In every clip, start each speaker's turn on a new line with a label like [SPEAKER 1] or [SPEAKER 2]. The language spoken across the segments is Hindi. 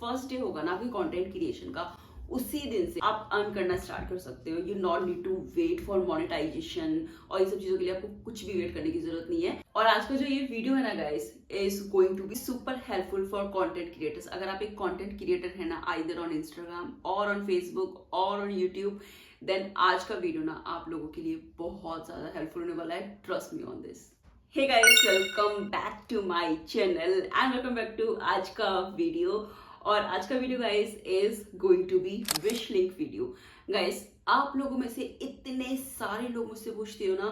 [SPEAKER 1] फर्स्ट डे होगा ना आपकी कंटेंट क्रिएशन का, उसी दिन से आप अर्न करना स्टार्ट कर सकते हो। You not need to wait for monetization और ये सब चीजों के लिए आपको कुछ भी वेट करने की जरूरत नहीं है। और आज का जो ये वीडियो है ना guys, is going to be super helpful for content creators. अगर आप एक कंटेंट क्रिएटर है ना, आइदर ऑन इंस्टाग्राम और ऑन फेसबुक और ऑन यूट्यूब, देन आज का वीडियो ना आप लोगों के लिए बहुत ज्यादा हेल्पफुल होने वाला है। Trust me on this. Hey guys, welcome back to my channel and welcome back to आज का वीडियो। और आज का video guys is going to be wish link video. Guys, आप लोगों में से इतने सारे लोग मुझसे पूछते हो ना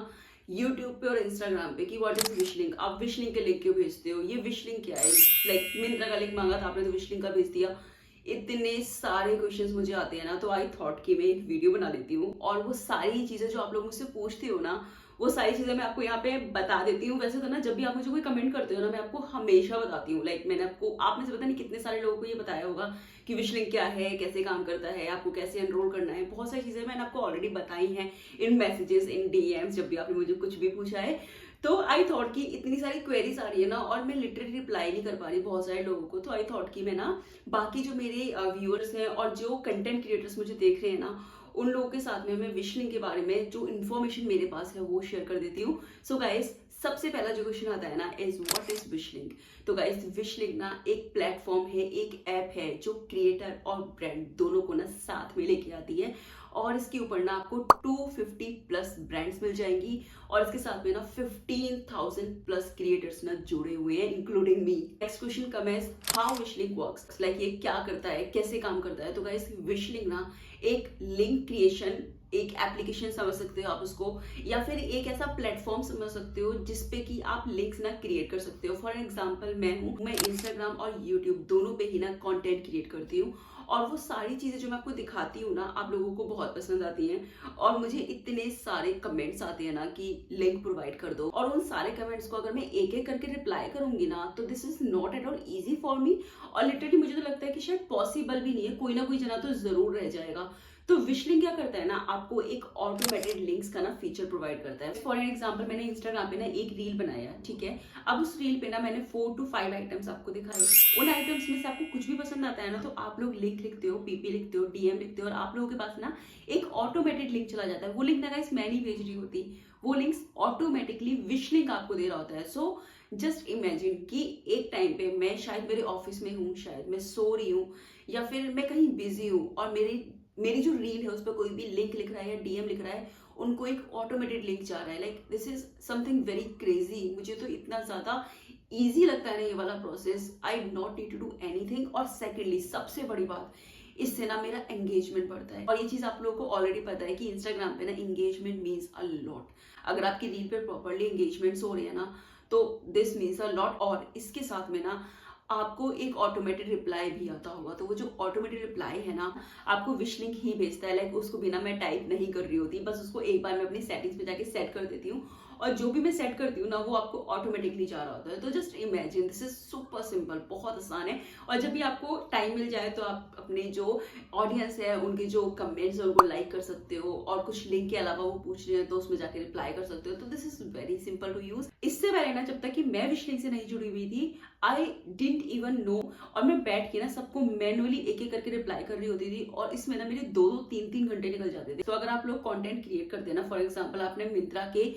[SPEAKER 1] यूट्यूब पे और इंस्टाग्राम पे कि व्हाट इज विश लिंक, आप विश लिंक के लिंक क्यों भेजते हो, ये विश लिंक क्या है। लाइक मिंत्रा का लिंक मांगा था आपने तो विश लिंक का भेज दिया। इतने सारे क्वेश्चंस मुझे आते हैं ना, तो आई थॉट कि मैं एक वीडियो बना लेती हूँ और वो सारी चीजें जो आप लोग मुझसे पूछते हो ना, वो सारी चीजें मैं आपको यहाँ पे बता देती हूँ। वैसे तो ना जब भी आप मुझे कोई कमेंट करते हो ना, मैं आपको हमेशा बताती हूँ। लाइक मैंने आपको, आपने से पता नहीं कितने सारे लोगों को ये बताया होगा कि विश लिंक क्या है, कैसे काम करता है, आपको कैसे एनरोल करना है। बहुत सारी चीजें मैंने आपको ऑलरेडी बताई हैं इन मैसेजेस, इन डीएम्स, जब भी आपने मुझे कुछ भी पूछा है। तो आई थॉट कि इतनी सारी क्वेरीज आ रही है ना और मैं लिटरली रिप्लाई नहीं कर पा रही बहुत सारे लोगों को, तो आई थॉट कि मैं ना बाकी जो मेरे व्यूअर्स हैं और जो कंटेंट क्रिएटर्स मुझे देख रहे हैं ना, उन लोगों के साथ में मैं विश लिंक के बारे में जो इन्फॉर्मेशन मेरे पास है वो शेयर कर देती हूँ। सो गाइस, सबसे पहला जो क्वेश्चन आता है ना is what is wish link. तो गाइस, विश लिंक ना एक प्लेटफॉर्म है, एक ऐप है जो क्रिएटर और ब्रांड दोनों को ना साथ में लेके आती है। और इसके ऊपर ना आपको 250 प्लस ब्रांड्स मिल जाएंगी और इसके साथ में ना 15,000 प्लस क्रिएटर्स ना जुड़े हुए हैं, इंक्लूडिंग मी। नेक्स्ट क्वेश्चन कम है, how wish link works, like ये क्या करता है, कैसे काम करता है। तो गाइस, विश लिंक ना एक लिंक क्रिएशन, एक एप्लीकेशन समझ सकते हो आप उसको, या फिर एक ऐसा प्लेटफॉर्म समझ सकते हो जिसपे कि आप लिंक्स ना क्रिएट कर सकते हो। फॉर एग्जांपल मैं इंस्टाग्राम और यूट्यूब दोनों पे ही ना कंटेंट क्रिएट करती हूँ और वो सारी चीजें जो मैं आपको दिखाती हूँ ना, आप लोगों को बहुत पसंद आती हैं और मुझे इतने सारे कमेंट्स आते हैं ना कि लिंक प्रोवाइड कर दो। और उन सारे कमेंट्स को अगर मैं एक एक करके रिप्लाई करूंगी ना, तो this is not at all easy for me. और लिटरली मुझे तो लगता है कि शायद पॉसिबल भी नहीं है, कोई ना कोई जना तो जरूर रह जाएगा। तो विश लिंक क्या करता है ना, आपको एक ऑटोमेटेड लिंक्स का ना फीचर प्रोवाइड करता है। फॉर एग्जांपल, मैंने इंस्टाग्राम पे ना एक रील बनाया, ठीक है। अब उस रील पे ना मैंने 4 to 5 आइटम्स आपको दिखाए। उन आइटम्स में से आपको कुछ भी पसंद आता है ना, तो आप लोग लिंक लिखते हो, पीपी लिखते हो, डीएम लिखते हो और आप लोगों के पास ना एक ऑटोमेटेड लिंक चला जाता है। वो लिंक ना गाइस मैं नहीं भेज रही होती, वो लिंक्स ऑटोमेटिकली विश लिंक आपको दे रहा होता है। सो जस्ट इमेजिन कि एक टाइम पे मैं शायद मेरे ऑफिस में हूँ, शायद मैं सो रही हूँ या फिर मैं कहीं बिजी हूँ और मेरी जो रील है उस पर कोई भी लिंक लिख रहा है या डीएम लिख रहा है, उनको एक ऑटोमेटेड लिंक जा रहा है। Like this is something very crazy. मुझे तो इतना ज्यादा इजी लगता है ना ये वाला process. I not need to do anything. और सेकेंडली सबसे बड़ी बात, इससे ना मेरा एंगेजमेंट बढ़ता है। और ये चीज आप लोगों को ऑलरेडी पता है कि इंस्टाग्राम पे ना एंगेजमेंट मीन्स अ लॉट। अगर आपकी रील पे प्रॉपरली एंगेजमेंट्स हो रहे हैं ना, तो दिस मीन्स अ लॉट। और इसके साथ में ना आपको एक ऑटोमेटेड रिप्लाई भी आता होगा। तो वो जो ऑटोमेटेड रिप्लाई है ना, आपको विश लिंक ही भेजता है। लाइक उसको बिना मैं टाइप नहीं कर रही होती, बस उसको एक बार मैं अपनी सेटिंग्स पे जाके सेट कर देती हूँ और जो भी मैं सेट करती हूँ ना, वो आपको ऑटोमेटिकली जा रहा होता है। तो just imagine, this is super simple, बहुत आसान है। और जब भी आपको टाइम मिल जाए तो आप अपने जो ऑडियंस है उनके जो कमेंट्स है उनको लाइक कर सकते हो और कुछ लिंक के अलावा वो पूछ रहे हैं तो उसमें जाके रिप्लाई कर सकते हो। तो this is very simple to use. इससे पहले ना, जब तक कि मैं विश लिंक से नहीं जुड़ी हुई थी, आई डिडंट इवन नो, और मैं बैठ के ना सबको मैनुअली एक एक करके रिप्लाई कर रही होती थी और इसमें ना मेरे 2-2, 3-3 घंटे निकल जाते थे। तो अगर आप लोग कंटेंट क्रिएट करते हैं ना, फॉर एग्जांपल आपने मिंत्रा के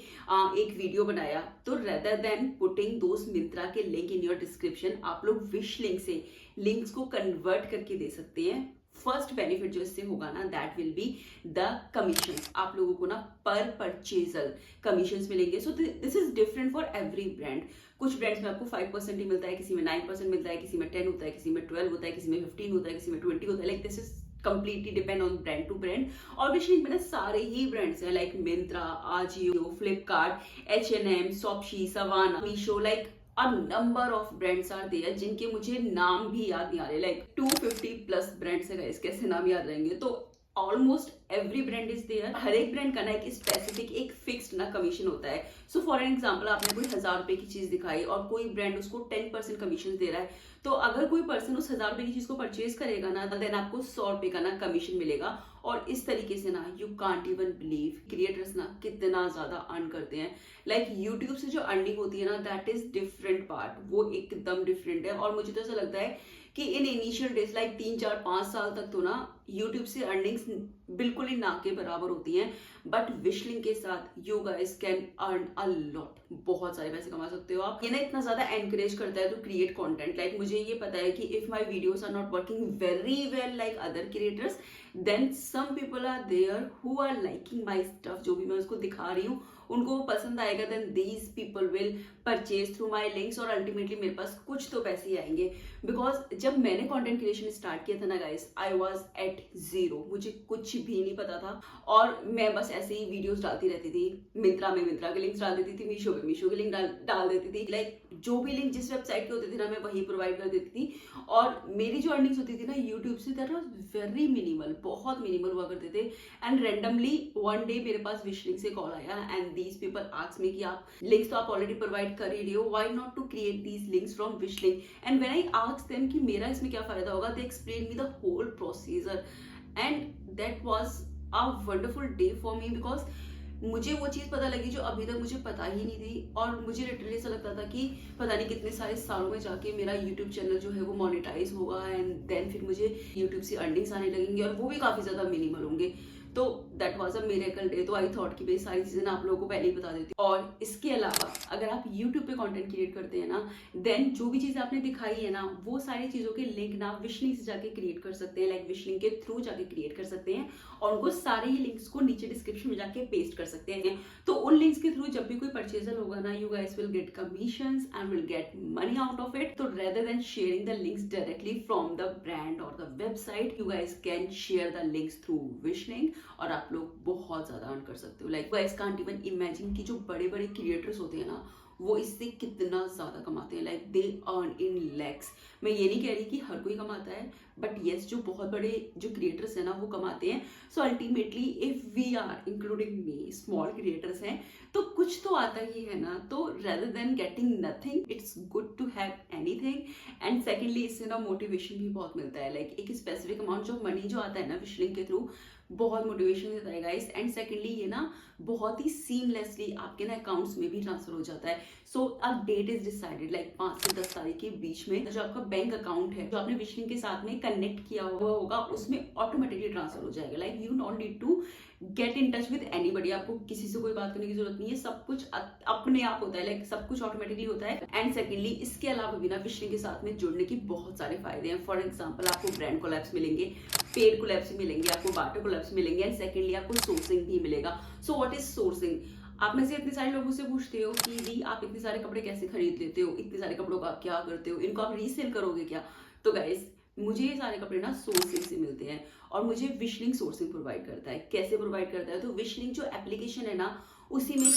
[SPEAKER 1] एक वीडियो बनाया, तो रेदर देन पुटिंग दोस मिंत्रा के लिंक इन योर डिस्क्रिप्शन, आप लोग विश लिंक से लिंक्स को कन्वर्ट करके दे सकते हैं। फर्स्ट बेनिफिट जो इससे होगा ना, that will be the commission. आप लोगों को ना पर परचेजल कमीशन मिलेंगे। So this is different for every brand. कुछ ब्रांड्स में आपको 5% ही मिलता है, किसी में 9% मिलता है, किसी में 10 होता है, किसी में 12 होता है, किसी में 15 होता है, किसी में 20 होता है। Like this is completely depend on brand to brand. और विश लिंक में ना सारे ही ब्रांड्स हैं, like Myntra, Ajio, Flipkart, H&M, Shopsy, Savana, Meesho, like a number of brands are there जिनके मुझे नाम भी याद नहीं आ रहे। लाइक 250 प्लस ब्रांड्स है गाइस, कैसे नाम याद रहेंगे। तो almost every brand is there. हर एक ब्रांड का ना एक स्पेसिफिक, एक फिक्स्ड ना कमीशन होता है। सो फॉर एग्जांपल, आपने कोई 1000 रुपए की चीज दिखाई और कोई ब्रांड उसको 10% कमीशन दे रहा है, तो अगर कोई पर्सन उस 1000 रुपए की चीज को परचेज करेगा ना, देन आपको 100 रुपए का ना कमीशन मिलेगा। और इस तरीके से ना you can't even believe creators ना कितना ज्यादा अर्न करते हैं। लाइक यूट्यूब से जो अर्निंग होती है ना, दैट इज डिफरेंट पार्ट, वो एकदम डिफरेंट है। और मुझे तो ऐसा लगता है कि इन इनिशियल डेज लाइक 3 4 5 साल तक तो ना यूट्यूब से अर्निंग्स बिल्कुल ही ना के बराबर होती हैं, बट विशलिंक के साथ you guys can earn a lot, बहुत सारे पैसे कमा सकते हो आप। ये ना इतना ज्यादा एनकरेज करता है टू क्रिएट कंटेंट। लाइक मुझे ये पता है कि if my videos are not working very well like other creators, then some people are there who are liking my stuff, जो भी मैं उसको दिखा रही हूँ उनको वो पसंद आएगा, then these people will purchase through my links और अल्टीमेटली मेरे पास कुछ तो पैसे आएंगे। बिकॉज जब मैंने कंटेंट क्रिएशन स्टार्ट किया था ना guys, I was at zero, मुझे कुछ भी नहीं पता था और मैं बस ऐसे ही वीडियोस डालती रहती थी। मिंत्रा में मिंत्रा के लिंक्स डाल देती थी, मीशो पे मीशो के लिंक डाल देती थी। लाइक जो भी लिंक जिस वेबसाइट के होते थे ना मैं वही प्रोवाइड कर देती थी और मेरी जो अर्निंग्स होती थी ना यूट्यूब से, दैट वाज वेरी मिनिमल, बहुत मिनिमल हुआ करते थे। एंड रेंडमली वन डे मेरे पास विश लिंक से कॉल आया and these people asked me कि आप लिंक्स तो आप ऑलरेडी प्रोवाइड कर ही रहे हो, why not to create these links from wish link. And when I asked them कि मेरा इसमें क्या फायदा होगा, they explain me the whole procedure and that was a wonderful day for me. Because मुझे वो चीज़ पता लगी जो अभी तक मुझे पता ही नहीं थी और मुझे लिटरली ऐसा लगता था कि पता नहीं कितने सारे सालों में जाके मेरा यूट्यूब चैनल जो है वो मोनेटाइज होगा एंड देन फिर मुझे यूट्यूब से अर्निंग्स आने लगेंगे और वो भी काफ़ी ज़्यादा मिनिमल होंगे। तो that was a miracle day. तो आई थॉट कि भाई सारी चीज़ें आप लोगों को पहले ही बता देती हूँ। और इसके अलावा अगर आप यूट्यूब पे कंटेंट क्रिएट करते हैं ना, देन जो भी चीज़ें आपने दिखाई है ना वो सारी चीज़ों के लिंक ना विशलिंक से जाके क्रिएट कर सकते हैं, लाइक विशलिंक के थ्रू जाके क्रिएट कर सकते हैं और उनको सारे ही लिंक्स को नीचे डिस्क्रिप्शन में जाके पेस्ट कर सकते हैं। तो उन लिंक्स के थ्रू जब भी कोई परचेजर होगा ना, you guys will get commissions and will get money out of it. तो rather than sharing the links directly from the brand और the website, you guys can share the links through Wishlink और आप लोग बहुत ज्यादा अर्न कर सकते हो। Like guys can't even imagine कि जो बड़े बड़े क्रिएटर्स होते हैं ना वो इससे कितना ज्यादा कमाते हैं। Like they earn in lakhs. मैं ये नहीं कह रही कि हर कोई कमाता है, बट येस जो बहुत बड़े जो क्रिएटर्स हैं ना वो कमाते हैं। So ultimately if we are including me small creators हैं तो कुछ तो आता ही है ना। तो rather than getting nothing, it's good to have anything. And secondly इससे ना मोटिवेशन भी बहुत मिलता है। लाइक एक स्पेसिफिक अमाउंट ऑफ मनी जो आता है ना विशलिंक के थ्रू बहुत मोटिवेशन देता है गाइस। एंड सेकेंडली ये ना बहुत ही सीमलेसली आपके ना अकाउंट्स में भी ट्रांसफर हो जाता है। सो a date is decided like 5 से 10 तारीख के बीच में जो आपका बैंक अकाउंट है जो आपने विशलिंक के साथ में कनेक्ट किया हुआ होगा उसमें ऑटोमेटिकली ट्रांसफर हो जाएगा। Like you not need to get in touch with anybody, आपको किसी से कोई बात करने की जरूरत नहीं है, सब कुछ अपने आप होता है। लाइक सब कुछ ऑटोमेटिकली होता है। एंड सेकेंडली इसके अलावा भी ना विशलिंक के साथ में जुड़ने की बहुत सारे फायदे हैं। फॉर एग्जाम्पल आपको ब्रांड कोलैब्स मिलेंगे, पेड कोलैब्स मिलेंगे, आपको बार्टर कोलैब्स मिलेंगे एंड सेकेंडली आपको सोर्सिंग भी मिलेगा। So what is sourcing? आप में से इतने सारे लोगों से पूछते हो कि दी आप इतने सारे कपड़े कैसे खरीद लेते हो, इतने सारे कपड़ों का आप क्या करते हो, इनको आप रीसेल करोगे क्या? तो गाइस मुझे ये सारे कपड़े ना सोर्सिंग से मिलते हैं और मुझे विशलिंक सोर्सिंग प्रोवाइड करता है। कैसे प्रोवाइड करता है? तो विशलिंक जो एप्लीकेशन है ना उसी में एक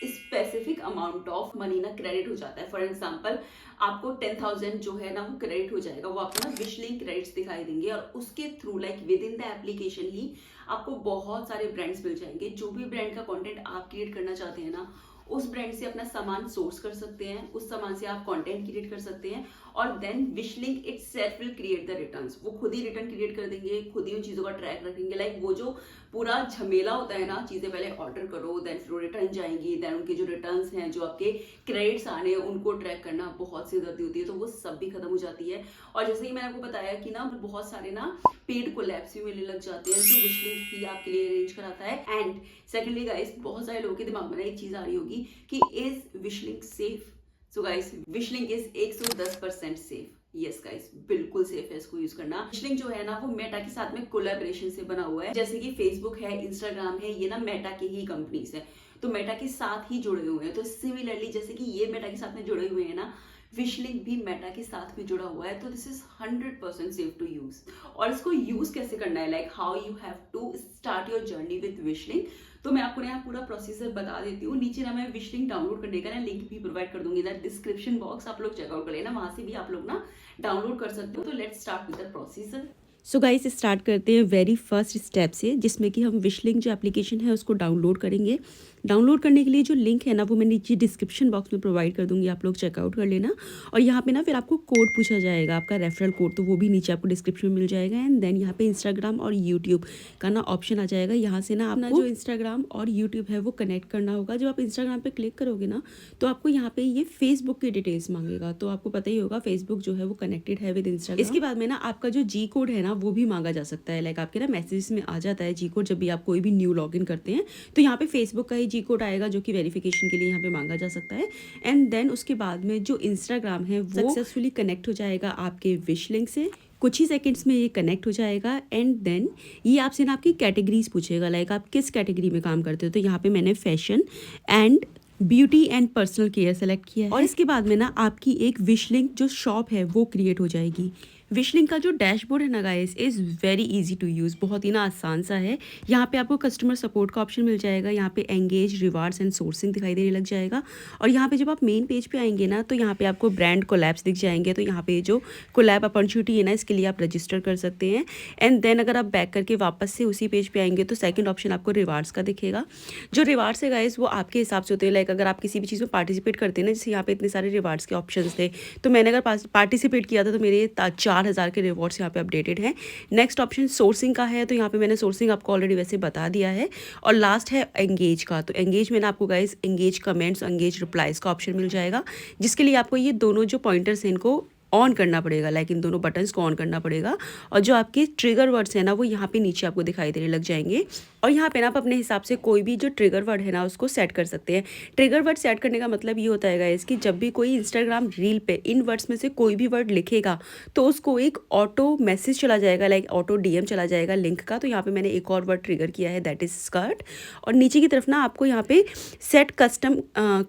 [SPEAKER 1] स्पेसिफिक अमाउंट ऑफ मनी ना क्रेडिट हो जाता है। फॉर एग्जांपल आपको 10,000 जो है ना वो क्रेडिट हो जाएगा, वो आपको ना विशलिंक क्रेडिट्स दिखाई देंगे और उसके through like within the application ही आपको बहुत सारे ब्रांड्स मिल जाएंगे। जो भी ब्रांड का कंटेंट आप क्रिएट करना चाहते हैं ना उस ब्रांड से अपना सामान सोर्स कर सकते हैं, उस सामान से आप कंटेंट क्रिएट कर सकते हैं और then Wishlink itself will create the returns. वो खुद ही रिटर्न क्रिएट कर देंगे, खुद ही उन चीजों का ट्रैक रखेंगे। लाइक वो जो पूरा झमेला होता है ना, चीजें पहले ऑर्डर करो देन फिर रिटर्न जाएंगी, देन उनके जो रिटर्न्स हैं जो आपके क्रेडिट्स आने हैं उनको ट्रैक करना बहुत सी दर्दी होती है, तो वो सब भी खत्म हो जाती है। और जैसे कि मैंने आपको बताया कि ना बहुत सारे ना पेड कोलैब्स भी मिलने लग जाते हैं जो विशलिंक ही आपके लिए अरेंज कराता है। एंड सेकेंडली गाइस बहुत सारे लोगों के दिमाग में ना एक चीज आ रही होगी कि is Wishlink safe? So guys Wishlink is 110% safe. Yes guys बिल्कुल सेफ है इसको यूज करना। विशलिंक जो है ना वो मेटा के साथ में कोलैबोरेशन से बना हुआ है। जैसे कि फेसबुक है, इंस्टाग्राम है, ये ना मेटा की ही कंपनीज है तो मेटा के साथ ही जुड़े हुए हैं। तो सिमिलरली जैसे कि ये मेटा के साथ में जुड़े हुए हैं ना, विशलिंक भी मेटा के साथ में जुड़ा हुआ है। तो this is 100% safe to use. और इसको यूज कैसे करना है, like how you have to start your journey with Wishlink, तो मैं आपको यहाँ पूरा प्रोसीजर बता देती हूँ। नीचे ना मैं विशलिंक डाउनलोड करने का ना लिंक भी प्रोवाइड कर दूंगी, दैट डिस्क्रिप्शन बॉक्स आप लोग चेकआउट कर लेना, वहां से भी आप लोग ना डाउनलोड कर सकते हो। तो let's start with the procedure.
[SPEAKER 2] So guys start करते हैं वेरी फर्स्ट स्टेप से, जिसमें कि हम विशलिंक जो एप्लीकेशन है उसको डाउनलोड करेंगे। डाउनलोड करने के लिए जो लिंक है ना वो मैं नीचे डिस्क्रिप्शन बॉक्स में प्रोवाइड कर दूंगी, आप लोग चेकआउट कर लेना। और यहाँ पे ना फिर आपको कोड पूछा जाएगा, आपका रेफरल कोड, तो वो भी नीचे आपको डिस्क्रिप्शन में मिल जाएगा। एंड देन यहाँ पे इंस्टाग्राम और यूट्यूब का ना ऑप्शन आ जाएगा। यहाँ से ना आपको जो इंस्टाग्राम और यूट्यूब है वो कनेक्ट करना होगा। जब आप इंस्टाग्राम पे क्लिक करोगे ना तो आपको यहाँ पे ये फेसबुक की डिटेल्स मांगेगा, तो आपको पता ही होगा फेसबुक जो है वो कनेक्टेड है विद इंस्टाग्राम। इसके बाद में ना आपका जो जी कोड है ना वो भी मांगा जा सकता है। लाइक आपके ना मैसेज में आ जाता है जी कोड जब भी आप कोई भी न्यू लॉगिन करते हैं, तो यहाँ पे फेसबुक का ही जी कोड आएगा जो कि वेरिफिकेशन के लिए यहाँ पे मांगा जा सकता है। एंड देन उसके बाद में जो इंस्टाग्राम है वो सक्सेसफुली कनेक्ट हो जाएगा आपके विश लिंक से। कुछ ही सेकंड्स में ये कनेक्ट हो जाएगा। एंड देन ये आपसे ना आपकी कैटेगरीज पूछेगा, लाइक आप किस कैटेगरी में काम करते हो। तो यहाँ पे मैंने fashion and beauty and personal care select किया है। और इसके बाद में ना आपकी एक विश लिंक जो शॉप है वो क्रिएट हो जाएगी। विश लिंक का जो डैशबोर्ड है ना guys is very easy to use, बहुत ही ना आसान सा है। यहाँ पे आपको कस्टमर सपोर्ट का ऑप्शन मिल जाएगा, यहाँ पे एंगेज, रिवार्ड्स एंड सोर्सिंग दिखाई देने लग जाएगा। और यहाँ पे जब आप मेन पेज पे आएंगे ना तो यहाँ पे आपको ब्रांड कोलैब्स दिख जाएंगे। तो यहाँ पे जो कोलैब अपॉर्चुनिटी है ना इसके लिए आप रजिस्टर कर सकते हैं। एंड देन अगर आप बैक करके वापस से उसी पेज पे आएंगे तो सेकंड ऑप्शन आपको रिवार्ड्स का दिखेगा। जो रिवार्ड्स है गाइस वो आपके हिसाब से होते हैं। लाइक अगर आप किसी भी चीज़ में पार्टिसिपेट करते हैं ना, जैसे यहाँ पे इतने सारे रिवार्ड्स के ऑप्शन थे, तो मैंने अगर पार्टिसिपेट किया था तो मेरे 4000 के रिवॉर्ड्स यहाँ पे अपडेटेड हैं। नेक्स्ट ऑप्शन सोर्सिंग का है, तो यहाँ पे मैंने सोर्सिंग आपको ऑलरेडी वैसे बता दिया है। और लास्ट है एंगेज का, तो एंगेज में ना आपको guys engage comments, engage replies का ऑप्शन मिल जाएगा, जिसके लिए आपको ये दोनों जो पॉइंटर्स हैं इनको ऑन करना पड़ेगा। लाइक इन दोनों बटन्स को ऑन करना पड़ेगा। और जो आपके ट्रिगर वर्ड्स हैं ना वो यहाँ पे नीचे आपको दिखाई देने लग जाएंगे। और यहाँ पे ना आप अपने हिसाब से कोई भी जो ट्रिगर वर्ड है ना उसको सेट कर सकते हैं। ट्रिगर वर्ड सेट करने का मतलब ये होता है गाइस कि जब भी कोई इंस्टाग्राम रील पे इन वर्ड्स में से कोई भी वर्ड लिखेगा तो उसको एक ऑटो मैसेज चला जाएगा, लाइक ऑटो डीएम चला जाएगा लिंक का। तो यहाँ पे मैंने एक और वर्ड ट्रिगर किया है, दैट इज स्कर्ट। और नीचे की तरफ ना आपको यहाँ पे सेट कस्टम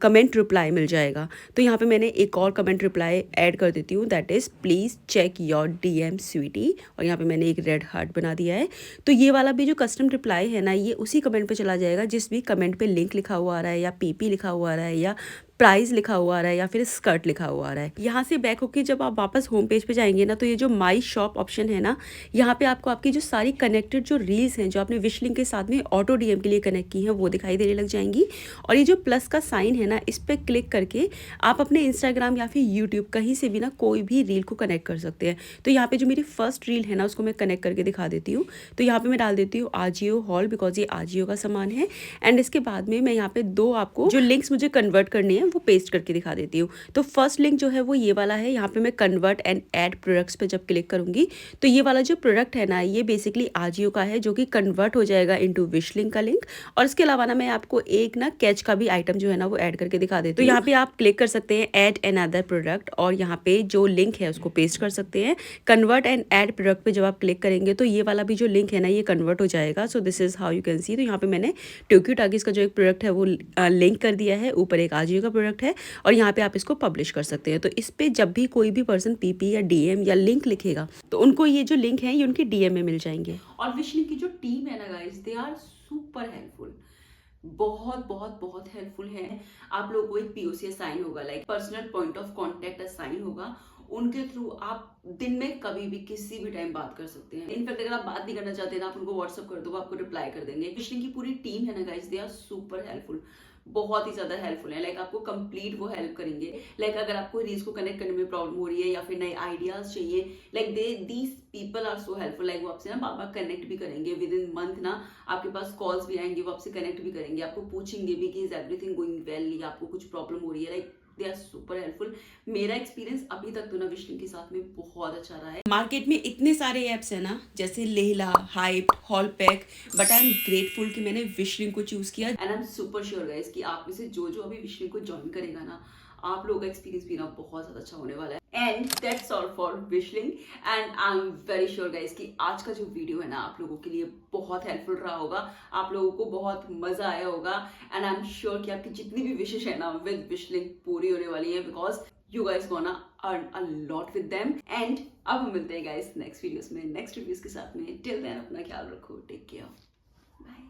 [SPEAKER 2] कमेंट रिप्लाई मिल जाएगा। तो यहाँ पे मैंने एक और कमेंट रिप्लाई ऐड कर देती हूँ, that is please check your DM sweetie. और यहाँ पे मैंने एक रेड हार्ट बना दिया है। तो ये वाला भी जो कस्टम रिप्लाई है ना ये उसी कमेंट पे चला जाएगा जिस भी कमेंट पे लिंक लिखा हुआ आ रहा है या पीपी लिखा हुआ आ रहा है या प्राइस लिखा हुआ आ रहा है या फिर स्कर्ट लिखा हुआ आ रहा है। यहाँ से बैक होके जब आप वापस होम पेज पे जाएंगे ना तो ये जो माई शॉप ऑप्शन है ना, यहाँ पे आपको आपकी जो सारी कनेक्टेड जो रील्स हैं जो आपने विश लिंक के साथ में ऑटो डीएम के लिए कनेक्ट की हैं वो दिखाई देने लग जाएंगी। और ये जो प्लस का साइन है ना इस पर क्लिक करके आप अपने इंस्टाग्राम या फिर यूट्यूब कहीं से भी ना कोई भी रील को कनेक्ट कर सकते हैं। तो यहाँ पे जो मेरी फर्स्ट रील है ना उसको मैं कनेक्ट करके दिखा देती हूँ। तो यहाँ पे मैं डाल देती हूँ आजियो हॉल, बिकॉज ये आजियो का सामान है। एंड इसके बाद में मैं यहाँ पे दो आपको जो लिंक्स मुझे कन्वर्ट करने हैं वो पेस्ट करके दिखा देती हूँ। तो फर्स्ट लिंक जो है वो ये वाला है। यहाँ पे मैं कन्वर्ट एंड ऐड प्रोडक्ट्स पे जब क्लिक करूंगी तो ये वाला जो प्रोडक्ट है ना ये बेसिकली आजियो का है जो कि कन्वर्ट हो जाएगा इनटू विश लिंक का लिंक। और इसके अलावा ना मैं आपको एक ना कैच का भी आइटम जो है ना वो ऐड करके दिखा देती हूँ। तो यहाँ पे आप क्लिक कर सकते हैं ऐड अनदर प्रोडक्ट और यहाँ पे जो लिंक है उसको पेस्ट कर सकते हैं। कन्वर्ट एंड ऐड प्रोडक्ट पे जब आप क्लिक करेंगे तो ये वाला भी जो लिंक है ना ये कन्वर्ट हो जाएगा। So this is how you can see. तो यहाँ पे मैंने टोक्यो टाकीज का जो एक प्रोडक्ट है वो लिंक कर दिया है, ऊपर एक आजियो का प्रोडक्ट है और यहाँ पे आप इसको पब्लिश कर सकते हैं। तो इस पे जब भी कोई भी पर्सन पीपी या डीएम या लिंक लिखेगा तो उनको ये जो लिंक है ये उनके डीएम में मिल जाएंगे।
[SPEAKER 1] और विश लिंक की जो टीम है ना guys they are super helpful, बहुत बहुत बहुत हेल्पफुल है। आप लोगों को एक पीओसी असाइन होगा, like personal point of contact assign होगा, उनके थ्रू आप दिन में कभी भी किसी भी टाइम बात कर सकते हैं। इनफैक्ट अगर आप बात नहीं करना चाहते ना आप उनको व्हाट्सअप कर दो, वो आपको रिप्लाई कर देंगे। विश लिंक की पूरी टीम है ना guys they are super helpful, बहुत ही ज्यादा हेल्पफुल है। लाइक आपको कंप्लीट वो हेल्प करेंगे। लाइक अगर आपको रील्स को कनेक्ट करने में प्रॉब्लम हो रही है या फिर नए आइडियाज चाहिए, like these people are so helpful. Like वो आपसे ना बार बार कनेक्ट भी करेंगे, विद इन मंथ ना आपके पास कॉल्स भी आएंगे, वो आपसे कनेक्ट भी करेंगे, आपको पूछेंगे भी कि इज एवरीथिंग गोइंग वेल या आपको कुछ प्रॉब्लम हो रही है। Like they are super helpful. मेरा एक्सपीरियंस अभी तक तो ना विश लिंक के साथ में बहुत अच्छा रहा है।
[SPEAKER 2] मार्केट में इतने सारे ऐप्स है ना जैसे लेहला, hype, hall pack, but I am grateful कि मैंने विश लिंक को चूज किया।
[SPEAKER 1] And I am super sure guys कि आप में से जो जो अभी विश लिंक को ज्वाइन करेगा ना आप लोगों का एक्सपीरियंस भी ना बहुत ज्यादा अच्छा होने वाला है। And that's all for wish link. And I am very sure guys कि आज का जो वीडियो है ना आप लोगों के लिए बहुत हेल्पफुल रहा होगा, आप लोगों को बहुत मजा आया होगा। एंड आई एम श्योर कि आपकी जितनी भी विशेष है ना विद विश लिंक पूरी होने वाली है, because you guys gonna earn a lot with them. And अब हम मिलते हैं guys नेक्स्ट वीडियोस में नेक्स्ट रिव्यूज के साथ में। टिल देन अपना ख्याल रखो, टेक केयर, बाय।